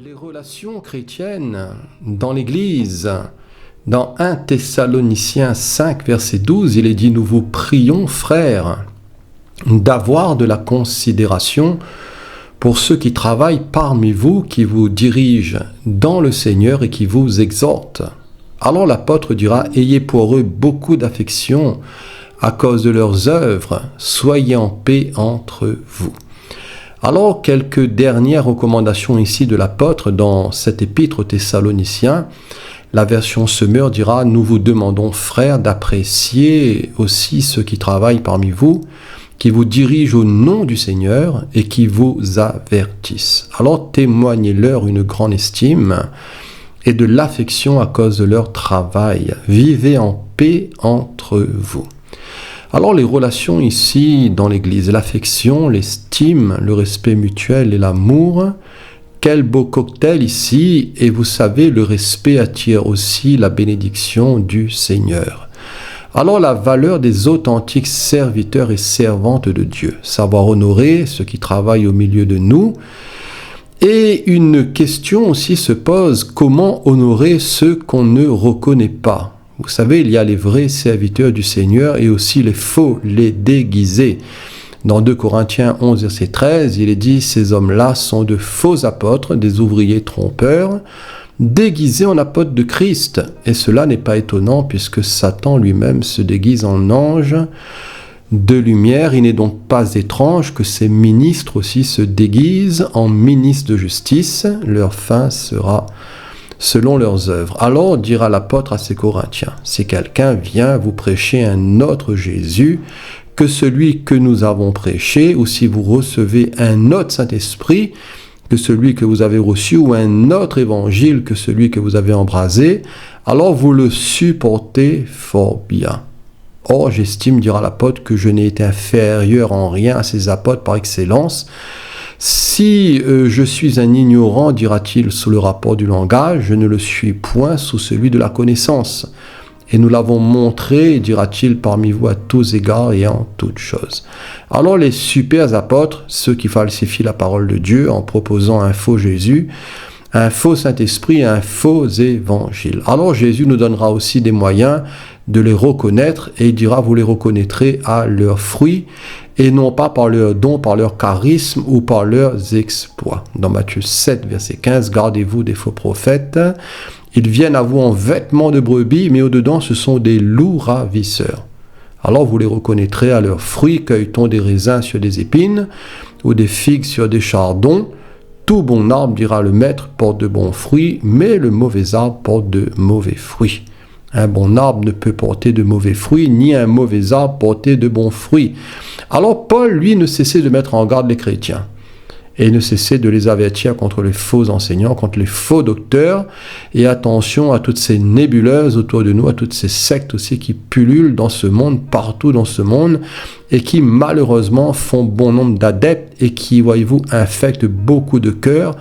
Les relations chrétiennes dans l'Église, dans 1 Thessaloniciens 5, verset 12, il est dit « Nous vous prions, frères, d'avoir de la considération pour ceux qui travaillent parmi vous, qui vous dirigent dans le Seigneur et qui vous exhortent. » Alors l'apôtre dira « Ayez pour eux beaucoup d'affection à cause de leurs œuvres, soyez en paix entre vous. » Alors, quelques dernières recommandations ici de l'apôtre dans cet épître aux Thessaloniciens. La version Semeur dira « Nous vous demandons, frères, d'apprécier aussi ceux qui travaillent parmi vous, qui vous dirigent au nom du Seigneur et qui vous avertissent. Alors, témoignez-leur une grande estime et de l'affection à cause de leur travail. Vivez en paix entre vous. » Alors les relations ici dans l'Église, l'affection, l'estime, le respect mutuel et l'amour, quel beau cocktail ici, et vous savez, le respect attire aussi la bénédiction du Seigneur. Alors la valeur des authentiques serviteurs et servantes de Dieu, savoir honorer ceux qui travaillent au milieu de nous, et une question aussi se pose, comment honorer ceux qu'on ne reconnaît pas ? Vous savez, il y a les vrais serviteurs du Seigneur et aussi les faux, les déguisés. Dans 2 Corinthiens 11, verset 13, il est dit « Ces hommes-là sont de faux apôtres, des ouvriers trompeurs, déguisés en apôtres de Christ. » Et cela n'est pas étonnant puisque Satan lui-même se déguise en ange de lumière. Il n'est donc pas étrange que ces ministres aussi se déguisent en ministres de justice. Leur fin sera selon leurs œuvres. Alors dira l'apôtre à ses Corinthiens, si quelqu'un vient vous prêcher un autre Jésus que celui que nous avons prêché, ou si vous recevez un autre Saint-Esprit que celui que vous avez reçu, ou un autre évangile que celui que vous avez embrasé, alors vous le supportez fort bien. Or, j'estime, dira l'apôtre, que je n'ai été inférieur en rien à ces apôtres par excellence. Si je suis un ignorant, dira-t-il sous le rapport du langage, je ne le suis point sous celui de la connaissance. Et nous l'avons montré, dira-t-il, parmi vous à tous égards et en toutes choses. Alors les super apôtres, ceux qui falsifient la parole de Dieu en proposant un faux Jésus, un faux Saint-Esprit et un faux évangile. Alors Jésus nous donnera aussi des moyens de les reconnaître et il dira, vous les reconnaîtrez à leurs fruits et non pas par leurs dons, par leur charisme ou par leurs exploits. Dans Matthieu 7, verset 15, gardez-vous des faux prophètes. Ils viennent à vous en vêtements de brebis, mais au-dedans, ce sont des loups ravisseurs. Alors vous les reconnaîtrez à leurs fruits, cueille-t-on des raisins sur des épines ou des figues sur des chardons. Tout bon arbre, dira le maître, porte de bons fruits, mais le mauvais arbre porte de mauvais fruits. Un bon arbre ne peut porter de mauvais fruits, ni un mauvais arbre porter de bons fruits. Alors Paul, lui, ne cessait de mettre en garde les chrétiens. Et ne cessait de les avertir contre les faux enseignants, contre les faux docteurs. Et attention à toutes ces nébuleuses autour de nous, à toutes ces sectes aussi qui pullulent dans ce monde, partout dans ce monde, et qui malheureusement font bon nombre d'adeptes et qui, voyez-vous, infectent beaucoup de cœurs,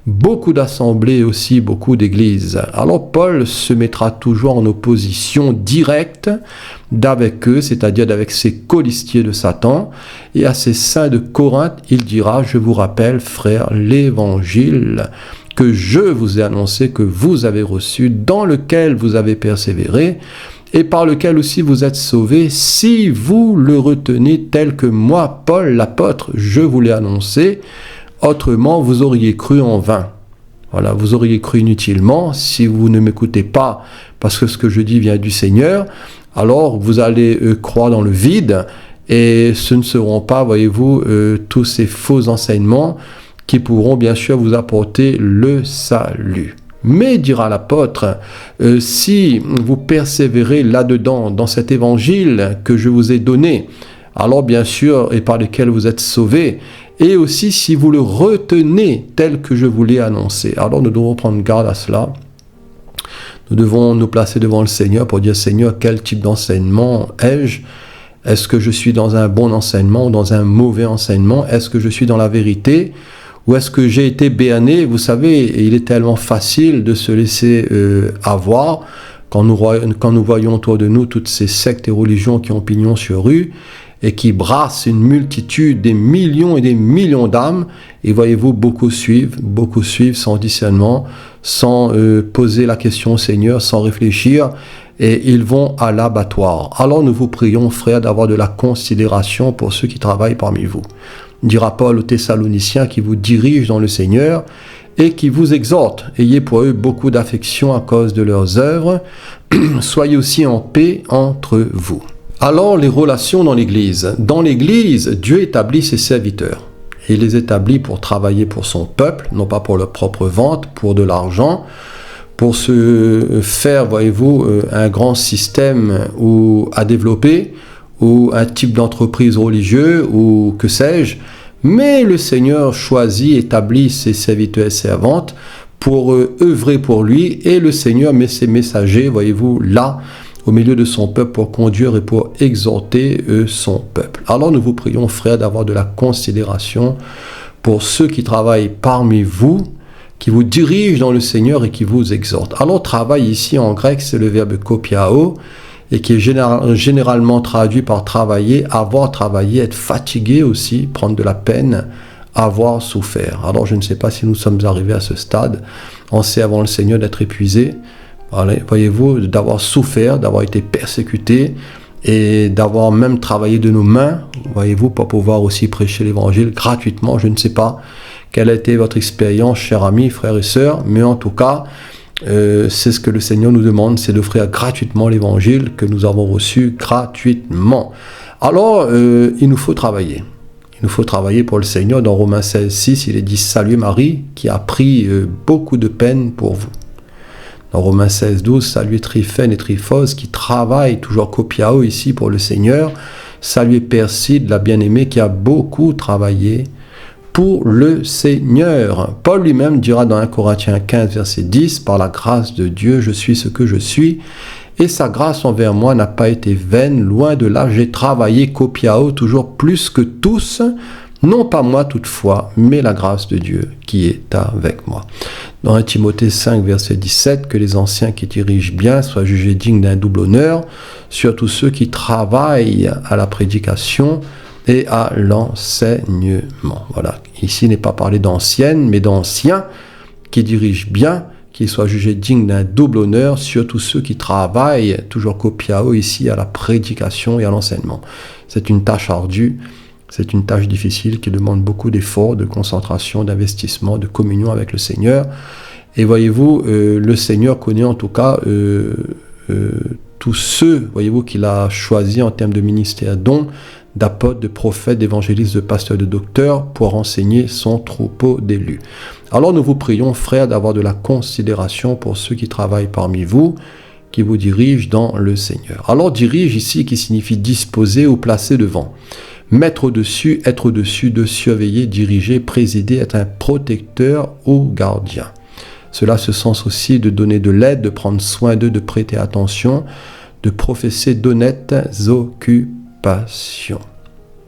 beaucoup d'assemblées aussi, beaucoup d'églises. Alors Paul se mettra toujours en opposition directe d'avec eux, c'est-à-dire d'avec ces colistiers de Satan, et à ces saints de Corinthe, il dira, je vous rappelle, frères, l'évangile que je vous ai annoncé, que vous avez reçu, dans lequel vous avez persévéré, et par lequel aussi vous êtes sauvés, si vous le retenez tel que moi, Paul, l'apôtre, je vous l'ai annoncé. Autrement, vous auriez cru en vain. Voilà, vous auriez cru inutilement si vous ne m'écoutez pas, parce que ce que je dis vient du Seigneur. Alors, vous allez croire dans le vide, et ce ne seront pas, voyez-vous, tous ces faux enseignements qui pourront bien sûr vous apporter le salut. Mais, dira l'apôtre, si vous persévérez là-dedans, dans cet évangile que je vous ai donné, alors bien sûr, et par lequel vous êtes sauvés, et aussi si vous le retenez tel que je vous l'ai annoncé. Alors nous devons prendre garde à cela. Nous devons nous placer devant le Seigneur pour dire, Seigneur, quel type d'enseignement ai-je ? Est-ce que je suis dans un bon enseignement ou dans un mauvais enseignement ? Est-ce que je suis dans la vérité ? Ou est-ce que j'ai été béanné ? Vous savez, il est tellement facile de se laisser avoir quand nous voyons autour de nous toutes ces sectes et religions qui ont pignon sur rue. et qui brasse une multitude, des millions et des millions d'âmes. Et voyez-vous, beaucoup suivent sans discernement, sans poser la question au Seigneur, sans réfléchir, et ils vont à l'abattoir. Alors nous vous prions, frères, d'avoir de la considération pour ceux qui travaillent parmi vous. Dira Paul aux Thessaloniciens qui vous dirigent dans le Seigneur et qui vous exhortent. Ayez pour eux beaucoup d'affection à cause de leurs œuvres. Soyez aussi en paix entre vous. Alors, les relations dans l'Église. Dans l'Église, Dieu établit ses serviteurs. Il les établit pour travailler pour son peuple, non pas pour leur propre vente, pour de l'argent, pour se faire, voyez-vous, un grand système à développer, ou un type d'entreprise religieuse, ou que sais-je. Mais le Seigneur choisit, établit ses serviteurs et servantes pour œuvrer pour lui, et le Seigneur met ses messagers, voyez-vous, là, au milieu de son peuple pour conduire et pour exhorter son peuple. Alors nous vous prions, frères, d'avoir de la considération pour ceux qui travaillent parmi vous, qui vous dirigent dans le Seigneur et qui vous exhortent. Alors travail ici en grec, c'est le verbe kopiao, et qui est généralement traduit par travailler, avoir travaillé, être fatigué aussi, prendre de la peine, avoir souffert. Alors je ne sais pas si nous sommes arrivés à ce stade, on sait avant le Seigneur d'être épuisé, voyez-vous, d'avoir souffert, d'avoir été persécuté, et d'avoir même travaillé de nos mains, voyez-vous, pour pouvoir aussi prêcher l'évangile gratuitement. Je ne sais pas quelle a été votre expérience, chers amis, frères et sœurs, mais en tout cas, c'est ce que le Seigneur nous demande, c'est d'offrir gratuitement l'évangile que nous avons reçu gratuitement. Alors, il nous faut travailler. Il nous faut travailler pour le Seigneur. Dans Romains 16, 6, il est dit « Saluez Marie, qui a pris beaucoup de peine pour vous ». Dans Romains 16, 12, « Saluez Tryphène et Tryphose, qui travaillent toujours kopiao ici pour le Seigneur. Saluez Perside, la bien-aimée, qui a beaucoup travaillé pour le Seigneur. » Paul lui-même dira dans 1 Corinthiens 15, verset 10, « Par la grâce de Dieu, je suis ce que je suis, et sa grâce envers moi n'a pas été vaine, loin de là, j'ai travaillé kopiao, toujours plus que tous, non pas moi toutefois, mais la grâce de Dieu qui est avec moi. » Dans 1 Timothée 5, verset 17, « Que les anciens qui dirigent bien soient jugés dignes d'un double honneur, surtout ceux qui travaillent à la prédication, et à l'enseignement. » Voilà. Ici, il n'est pas parlé d'anciennes, mais d'anciens qui dirigent bien, qui soient jugés dignes d'un double honneur, surtout ceux qui travaillent, toujours kopiao ici, à la prédication et à l'enseignement. C'est une tâche ardue, c'est une tâche difficile qui demande beaucoup d'efforts, de concentration, d'investissement, de communion avec le Seigneur. Et voyez-vous, le Seigneur connaît en tout cas tous ceux, voyez-vous, qu'il a choisis en termes de ministère, dont d'apôtres, de prophètes, d'évangélistes, de pasteurs, de docteurs, pour enseigner son troupeau d'élus. Alors nous vous prions, frères, d'avoir de la considération pour ceux qui travaillent parmi vous, qui vous dirigent dans le Seigneur. Alors dirige ici, qui signifie disposer ou placer devant. Mettre au-dessus, être au-dessus, de surveiller, diriger, présider, être un protecteur ou gardien. Cela se sens aussi de donner de l'aide, de prendre soin d'eux, de prêter attention, de professer d'honnêtes occupations.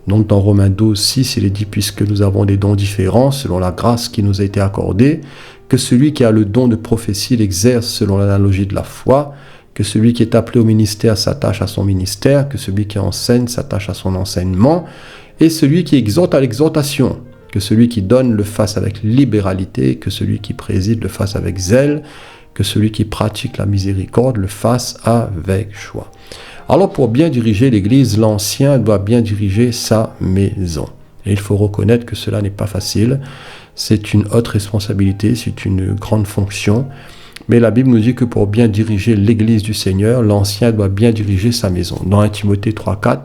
Donc dans Romains 12, 6, il est dit « Puisque nous avons des dons différents selon la grâce qui nous a été accordée, que celui qui a le don de prophétie l'exerce selon l'analogie de la foi, que celui qui est appelé au ministère s'attache à son ministère, que celui qui enseigne s'attache à son enseignement, et celui qui exhorte à l'exhortation, que celui qui donne le fasse avec libéralité, que celui qui préside le fasse avec zèle, que celui qui pratique la miséricorde le fasse avec joie. » Alors pour bien diriger l'Église, l'ancien doit bien diriger sa maison. Et il faut reconnaître que cela n'est pas facile. C'est une haute responsabilité, c'est une grande fonction. Mais la Bible nous dit que pour bien diriger l'Église du Seigneur, l'ancien doit bien diriger sa maison. Dans 1 Timothée 3,4,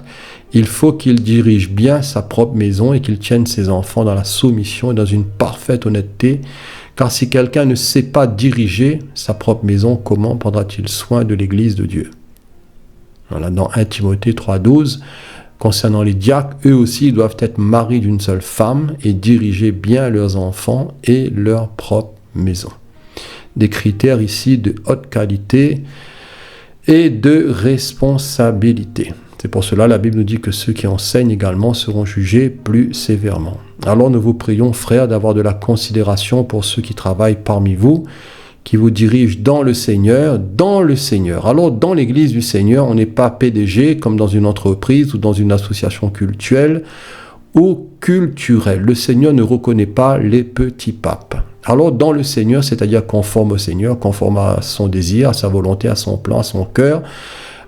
il faut qu'il dirige bien sa propre maison et qu'il tienne ses enfants dans la soumission et dans une parfaite honnêteté. Car si quelqu'un ne sait pas diriger sa propre maison, comment prendra-t-il soin de l'Église de Dieu ? Voilà, dans 1 Timothée 3,12, concernant les diacres, eux aussi doivent être maris d'une seule femme et diriger bien leurs enfants et leur propre maison. Des critères ici de haute qualité et de responsabilité. C'est pour cela la Bible nous dit que ceux qui enseignent également seront jugés plus sévèrement. Alors nous vous prions, frères, d'avoir de la considération pour ceux qui travaillent parmi vous, qui vous dirige dans le Seigneur, dans le Seigneur. Alors, dans l'Église du Seigneur, on n'est pas PDG comme dans une entreprise ou dans une association cultuelle ou culturelle. Le Seigneur ne reconnaît pas les petits papes. Alors, dans le Seigneur, c'est-à-dire conforme au Seigneur, conforme à son désir, à sa volonté, à son plan, à son cœur,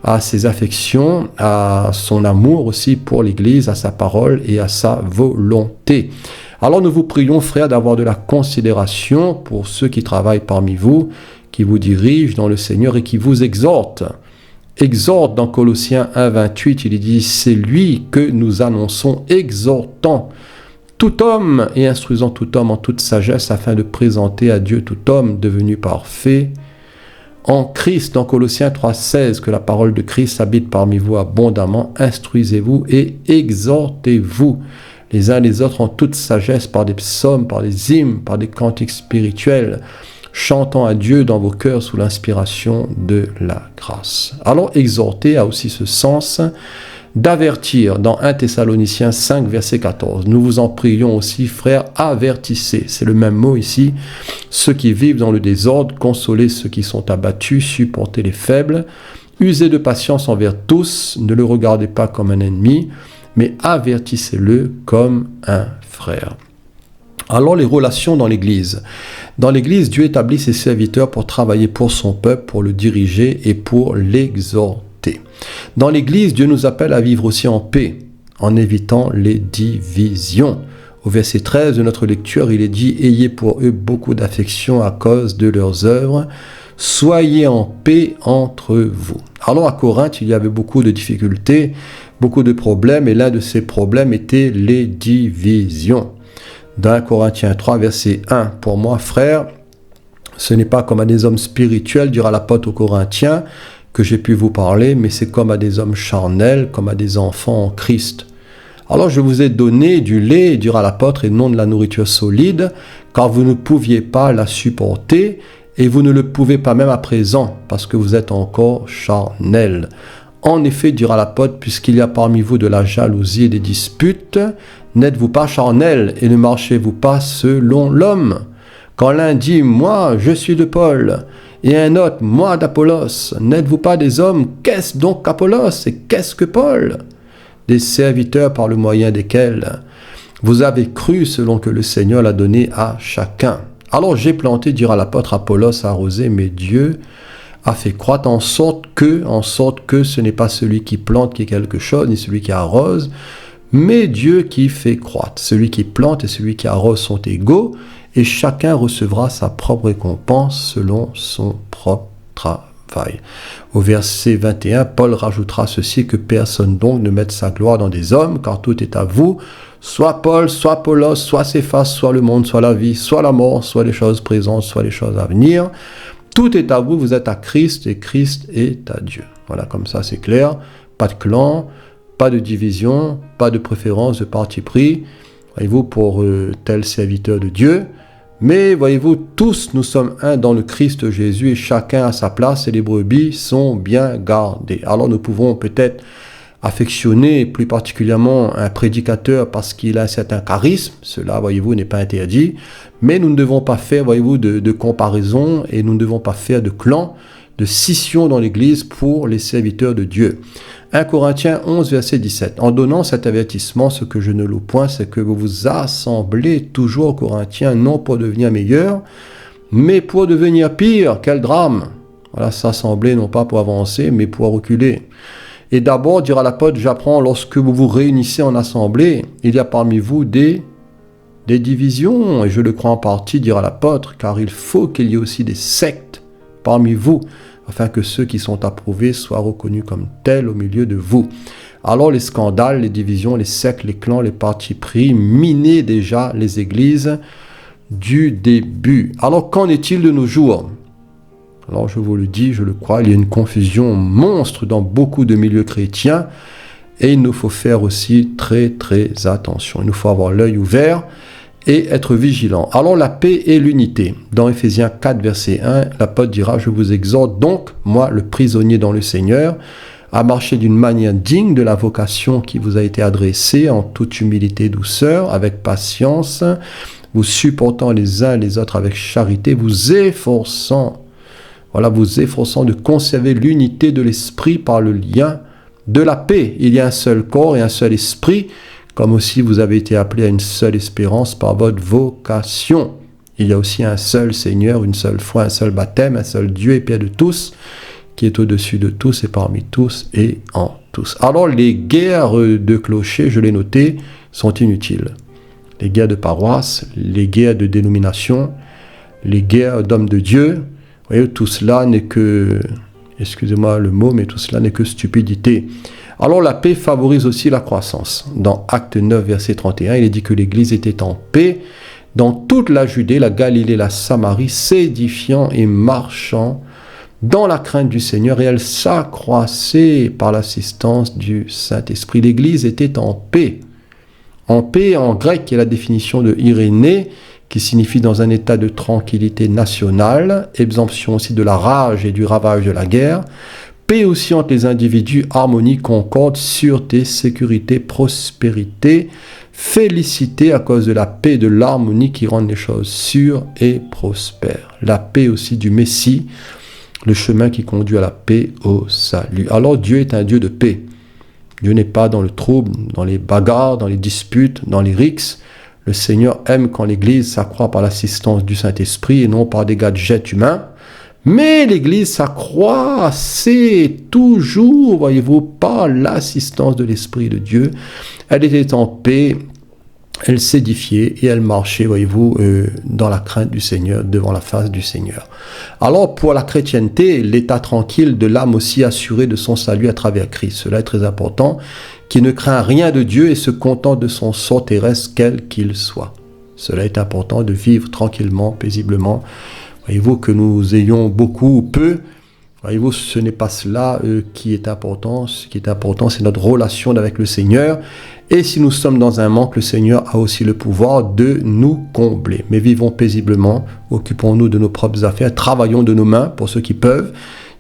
à ses affections, à son amour aussi pour l'Église, à sa parole et à sa volonté. Alors nous vous prions, frères, d'avoir de la considération pour ceux qui travaillent parmi vous, qui vous dirigent dans le Seigneur et qui vous exhortent. Exhorte dans Colossiens 1, 28, il dit « C'est lui que nous annonçons, exhortant tout homme et instruisant tout homme en toute sagesse, afin de présenter à Dieu tout homme devenu parfait en Christ. » Dans Colossiens 3, 16, que la parole de Christ habite parmi vous abondamment, instruisez-vous et exhortez-vous les uns les autres en toute sagesse, par des psaumes, par des hymnes, par des cantiques spirituels, chantant à Dieu dans vos cœurs sous l'inspiration de la grâce. Alors, exhorter a aussi ce sens d'avertir. Dans 1 Thessaloniciens 5, verset 14, nous vous en prions aussi, frères, avertissez. C'est le même mot ici. Ceux qui vivent dans le désordre, consolez ceux qui sont abattus, supportez les faibles, usez de patience envers tous, ne le regardez pas comme un ennemi, mais avertissez-le comme un frère. Alors les relations dans l'Église. Dans l'Église, Dieu établit ses serviteurs pour travailler pour son peuple, pour le diriger et pour l'exhorter. Dans l'Église, Dieu nous appelle à vivre aussi en paix, en évitant les divisions. Au verset 13 de notre lecture, il est dit « Ayez pour eux beaucoup d'affection à cause de leurs œuvres, soyez en paix entre vous. » Alors à Corinthe, il y avait beaucoup de difficultés, beaucoup de problèmes, et l'un de ces problèmes était les divisions. Dans 1 Corinthiens 3, verset 1, « Pour moi, frères, ce n'est pas comme à des hommes spirituels, dira l'apôtre aux Corinthiens, que j'ai pu vous parler, mais c'est comme à des hommes charnels, comme à des enfants en Christ. Alors je vous ai donné du lait, dira l'apôtre, et non de la nourriture solide, car vous ne pouviez pas la supporter, et vous ne le pouvez pas même à présent, parce que vous êtes encore charnels. En effet, dira l'apôtre, puisqu'il y a parmi vous de la jalousie et des disputes, n'êtes-vous pas charnels et ne marchez-vous pas selon l'homme? Quand l'un dit « Moi, je suis de Paul », et un autre « Moi d'Apollos », n'êtes-vous pas des hommes? Qu'est-ce donc qu'Apollos et qu'est-ce que Paul? Des serviteurs par le moyen desquels vous avez cru selon que le Seigneur l'a donné à chacun. Alors j'ai planté, dira l'apôtre, Apollos a arrosé, mais Dieu a fait croître en sorte que ce n'est pas celui qui plante qui est quelque chose, ni celui qui arrose, mais Dieu qui fait croître. Celui qui plante et celui qui arrose sont égaux, et chacun recevra sa propre récompense selon son propre travail. Au verset 21, Paul rajoutera ceci, que personne donc ne mette sa gloire dans des hommes, car tout est à vous, soit Paul, soit Apollos, soit Céphas, soit le monde, soit la vie, soit la mort, soit les choses présentes, soit les choses à venir. Tout est à vous, vous êtes à Christ et Christ est à Dieu. Voilà, comme ça c'est clair. Pas de clan, pas de division, pas de préférence de parti pris, voyez-vous, pour tel serviteur de Dieu. Mais voyez-vous, tous nous sommes un dans le Christ Jésus et chacun à sa place et les brebis sont bien gardées. Alors nous pouvons peut-être affectionner plus particulièrement un prédicateur parce qu'il a un certain charisme, cela, voyez-vous, n'est pas interdit, mais nous ne devons pas faire, voyez-vous, de comparaison et nous ne devons pas faire de clan, de scission dans l'Église pour les serviteurs de Dieu. 1 Corinthiens 11, verset 17. En donnant cet avertissement, ce que je ne loue point, c'est que vous vous assemblez toujours, Corinthiens, non pour devenir meilleurs, mais pour devenir pire. Quel drame! Voilà, s'assembler non pas pour avancer, mais pour reculer. Et d'abord, dira l'apôtre, j'apprends, lorsque vous vous réunissez en assemblée, il y a parmi vous des divisions, et je le crois en partie, dira l'apôtre, car il faut qu'il y ait aussi des sectes parmi vous, afin que ceux qui sont approuvés soient reconnus comme tels au milieu de vous. Alors les scandales, les divisions, les sectes, les clans, les partis pris minaient déjà les églises du début. Alors qu'en est-il de nos jours? Alors je vous le dis, je le crois, il y a une confusion monstre dans beaucoup de milieux chrétiens et il nous faut faire aussi très très attention. Il nous faut avoir l'œil ouvert et être vigilant. Alors la paix et l'unité. Dans Éphésiens 4, verset 1, l'apôtre dira, je vous exhorte donc, moi le prisonnier dans le Seigneur, à marcher d'une manière digne de la vocation qui vous a été adressée en toute humilité et douceur, avec patience, vous supportant les uns les autres avec charité, vous efforçant de conserver l'unité de l'esprit par le lien de la paix. Il y a un seul corps et un seul esprit, comme aussi vous avez été appelés à une seule espérance par votre vocation. Il y a aussi un seul Seigneur, une seule foi, un seul baptême, un seul Dieu et Père de tous, qui est au-dessus de tous et parmi tous et en tous. Alors les guerres de clochers, je l'ai noté, sont inutiles. Les guerres de paroisse, les guerres de dénomination, les guerres d'hommes de Dieu, vous voyez, tout cela n'est que, excusez-moi le mot, mais tout cela n'est que stupidité. Alors la paix favorise aussi la croissance. Dans Acte 9, verset 31, il est dit que l'Église était en paix dans toute la Judée, la Galilée, la Samarie, s'édifiant et marchant dans la crainte du Seigneur, et elle s'accroissait par l'assistance du Saint-Esprit. L'Église était en paix. En paix, en grec, est la définition de Irénée, qui signifie dans un état de tranquillité nationale, exemption aussi de la rage et du ravage de la guerre, paix aussi entre les individus, harmonie, concorde, sûreté, sécurité, prospérité, félicité à cause de la paix et de l'harmonie qui rendent les choses sûres et prospères. La paix aussi du Messie, le chemin qui conduit à la paix, au salut. Alors Dieu est un Dieu de paix. Dieu n'est pas dans le trouble, dans les bagarres, dans les disputes, dans les rixes. Le Seigneur aime quand l'Église s'accroît par l'assistance du Saint-Esprit et non par des gadgets humains. Mais l'Église s'accroît, c'est toujours, voyez-vous, par l'assistance de l'Esprit de Dieu. Elle était en paix, elle s'édifiait et elle marchait, voyez-vous, dans la crainte du Seigneur, devant la face du Seigneur. Alors, pour la chrétienté, l'état tranquille de l'âme aussi assuré de son salut à travers Christ. Cela est très important, qui ne craint rien de Dieu et se contente de son sort terrestre, quel qu'il soit. Cela est important de vivre tranquillement, paisiblement. Voyez-vous, que nous ayons beaucoup ou peu, voyez-vous, ce n'est pas cela qui est important. Ce qui est important, c'est notre relation avec le Seigneur. Et si nous sommes dans un manque, le Seigneur a aussi le pouvoir de nous combler. Mais vivons paisiblement, occupons-nous de nos propres affaires, travaillons de nos mains pour ceux qui peuvent.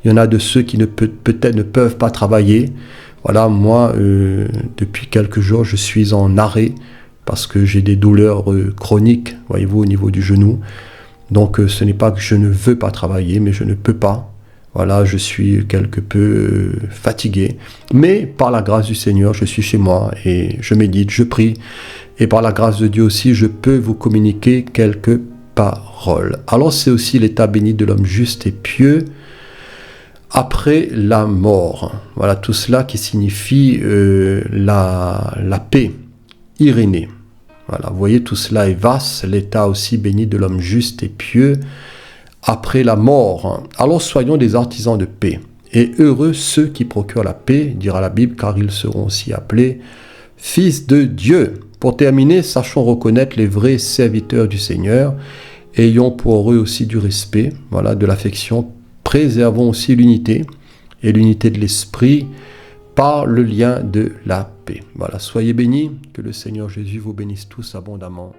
Il y en a de ceux qui peut-être ne peuvent pas travailler. Voilà, moi, depuis quelques jours, je suis en arrêt parce que j'ai des douleurs chroniques, voyez-vous, au niveau du genou. Donc, ce n'est pas que je ne veux pas travailler, mais je ne peux pas. Voilà, je suis quelque peu fatigué. Mais par la grâce du Seigneur, je suis chez moi et je médite, je prie. Et par la grâce de Dieu aussi, je peux vous communiquer quelques paroles. Alors, c'est aussi l'état béni de l'homme juste et pieux après la mort. Voilà, tout cela qui signifie la paix, Irénée. Voilà, vous voyez, tout cela est vaste, l'état aussi béni de l'homme juste et pieux après la mort. Alors soyons des artisans de paix. Et heureux ceux qui procurent la paix, dira la Bible, car ils seront aussi appelés fils de Dieu. Pour terminer, sachons reconnaître les vrais serviteurs du Seigneur, ayons pour eux aussi du respect, voilà, de l'affection. Préservons aussi l'unité et l'unité de l'esprit par le lien de la paix. Voilà, soyez bénis, que le Seigneur Jésus vous bénisse tous abondamment.